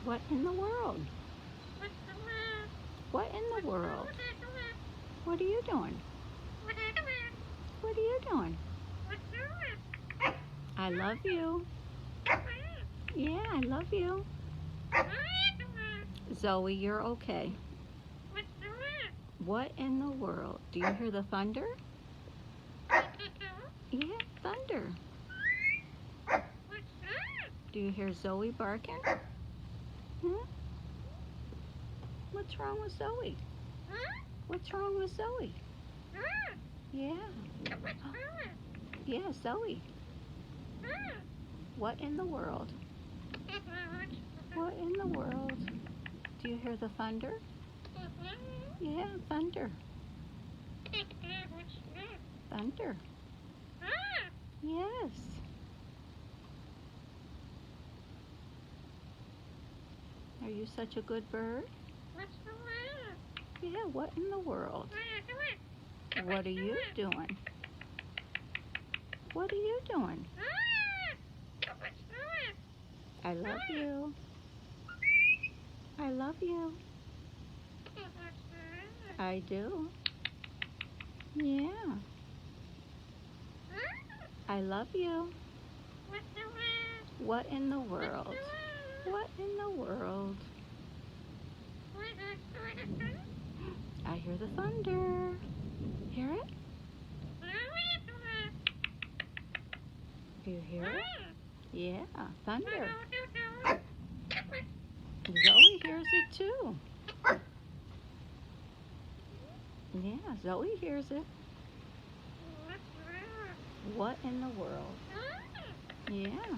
What in the world? What in the world? What are you doing? What are you doing? I love you. Yeah, I love you. Zoe, you're okay. What in the world? Do you hear the thunder? Yeah, thunder. Do you hear Zoe barking? Hmm? What's wrong with Zoe? What's wrong with Zoe? Yeah. Yeah, Zoe. What in the world? What in the world? Do you hear the thunder? Yeah, thunder. Thunder. Yes. Are you such a good bird? Yeah, what in the world? What are you doing? What are you doing? I love you. I love you. I do. Yeah. I love you. What in the world? What in the world? I hear the thunder. Hear it? Do you hear it? Yeah, thunder. Zoe hears it too. Yeah, Zoe hears it. What in the world? Yeah.